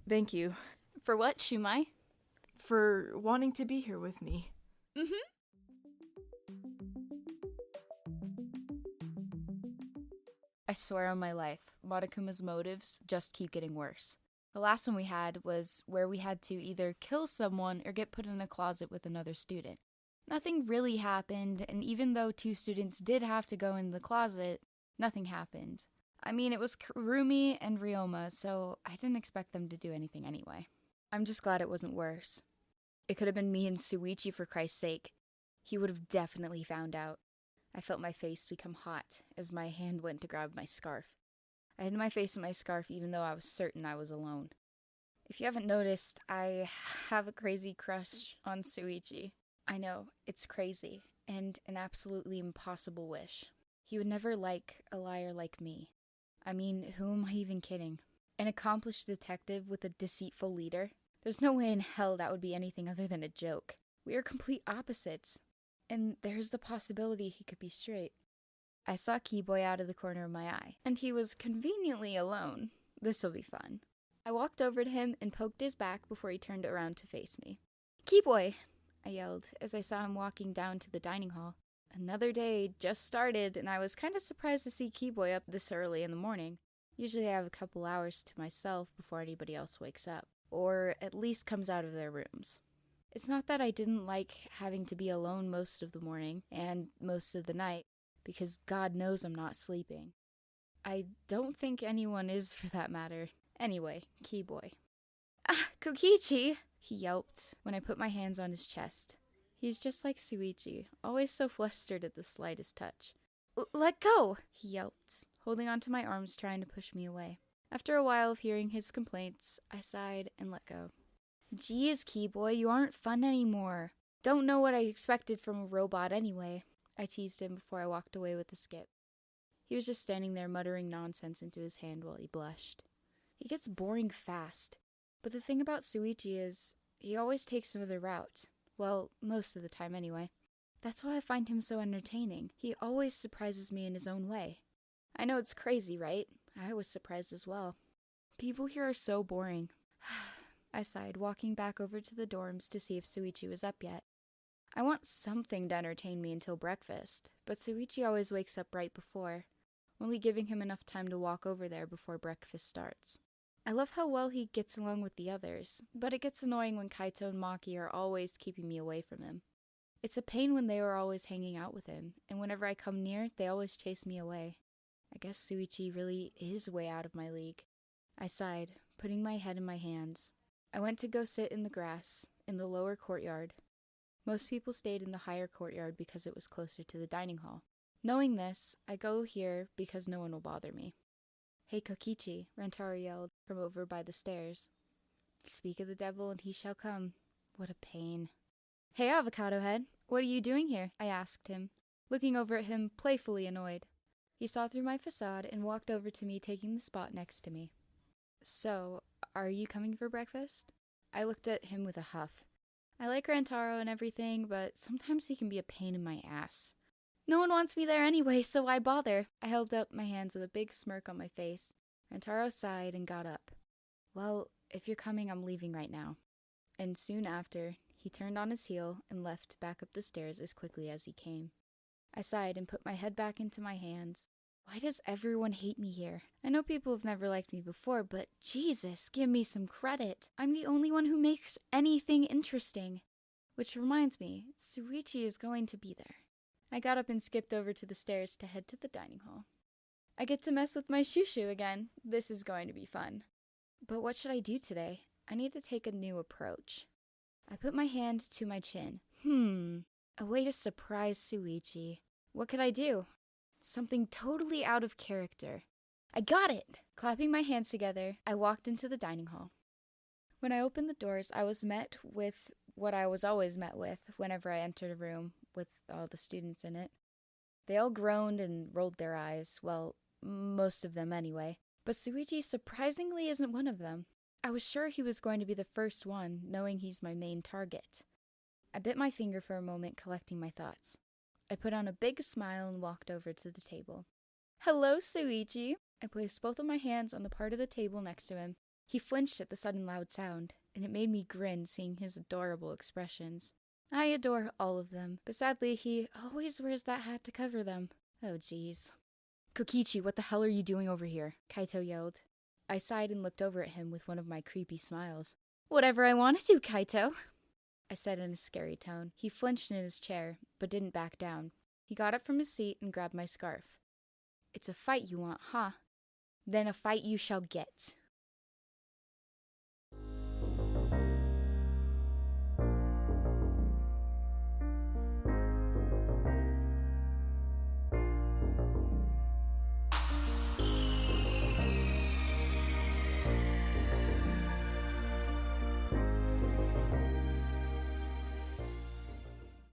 Thank you For what, Shumai? for wanting to be here with me. Mm-hmm. I swear on my life, Monokuma's motives just keep getting worse. The last one we had was where we had to either kill someone or get put in a closet with another student. Nothing really happened, and even though 2 students did have to go in the closet, nothing happened. I mean, it was Kirumi and Ryoma, so I didn't expect them to do anything anyway. I'm just glad it wasn't worse. It could have been me and Shuichi, for Christ's sake. He would have definitely found out. I felt my face become hot as my hand went to grab my scarf. I hid my face in my scarf even though I was certain I was alone. If you haven't noticed, I have a crazy crush on Shuichi. I know, it's crazy, and an absolutely impossible wish. He would never like a liar like me. I mean, who am I even kidding? An accomplished detective with a deceitful leader? There's no way in hell that would be anything other than a joke. We are complete opposites. And there's the possibility he could be straight. I saw Keyboy out of the corner of my eye, and he was conveniently alone. This'll be fun. I walked over to him and poked his back before he turned around to face me. Keyboy! I yelled as I saw him walking down to the dining hall. Another day just started, and I was kind of surprised to see Keyboy up this early in the morning. Usually I have a couple hours to myself before anybody else wakes up, or at least comes out of their rooms. It's not that I didn't like having to be alone most of the morning and most of the night, because God knows I'm not sleeping. I don't think anyone is, for that matter. Anyway, Keyboy. Ah, Kokichi! He yelped when I put my hands on his chest. He's just like Shuichi, always so flustered at the slightest touch. Let go! He yelped, holding onto my arms trying to push me away. After a while of hearing his complaints, I sighed and let go. Geez, Keyboy, you aren't fun anymore. Don't know what I expected from a robot anyway. I teased him before I walked away with a skip. He was just standing there muttering nonsense into his hand while he blushed. He gets boring fast. But the thing about Shuichi is, he always takes another route. Well, most of the time anyway. That's why I find him so entertaining. He always surprises me in his own way. I know it's crazy, right? I was surprised as well. People here are so boring. I sighed, walking back over to the dorms to see if Shuichi was up yet. I want something to entertain me until breakfast, but Shuichi always wakes up right before, only giving him enough time to walk over there before breakfast starts. I love how well he gets along with the others, but it gets annoying when Kaito and Maki are always keeping me away from him. It's a pain when they are always hanging out with him, and whenever I come near, they always chase me away. I guess Shuichi really is way out of my league. I sighed, putting my head in my hands. I went to go sit in the grass, in the lower courtyard. Most people stayed in the higher courtyard because it was closer to the dining hall. Knowing this, I go here because no one will bother me. Hey Kokichi, Rantaro yelled from over by the stairs. Speak of the devil and he shall come. What a pain. Hey Avocado Head, what are you doing here? I asked him, looking over at him, playfully annoyed. He saw through my facade and walked over to me, taking the spot next to me. So, are you coming for breakfast? I looked at him with a huff. I like Rantaro and everything, but sometimes he can be a pain in my ass. No one wants me there anyway, so why bother? I held up my hands with a big smirk on my face. Rantaro sighed and got up. Well, if you're coming, I'm leaving right now. And soon after, he turned on his heel and left back up the stairs as quickly as he came. I sighed and put my head back into my hands. Why does everyone hate me here? I know people have never liked me before, but Jesus, give me some credit. I'm the only one who makes anything interesting. Which reminds me, Shuichi is going to be there. I got up and skipped over to the stairs to head to the dining hall. I get to mess with my shushu again. This is going to be fun. But what should I do today? I need to take a new approach. I put my hand to my chin. A way to surprise Shuichi. What could I do? Something totally out of character. I got it! Clapping my hands together, I walked into the dining hall. When I opened the doors, I was met with what I was always met with whenever I entered a room with all the students in it. They all groaned and rolled their eyes, well, most of them anyway. But Shuichi surprisingly isn't one of them. I was sure he was going to be the first one, knowing he's my main target. I bit my finger for a moment, collecting my thoughts. I put on a big smile and walked over to the table. Hello, Shuichi. I placed both of my hands on the part of the table next to him. He flinched at the sudden loud sound, and it made me grin seeing his adorable expressions. I adore all of them, but sadly he always wears that hat to cover them. Oh jeez. Kokichi, what the hell are you doing over here? Kaito yelled. I sighed and looked over at him with one of my creepy smiles. Whatever I want to do, Kaito, I said in a scary tone. He flinched in his chair, but didn't back down. He got up from his seat and grabbed my scarf. It's a fight you want, huh? Then a fight you shall get.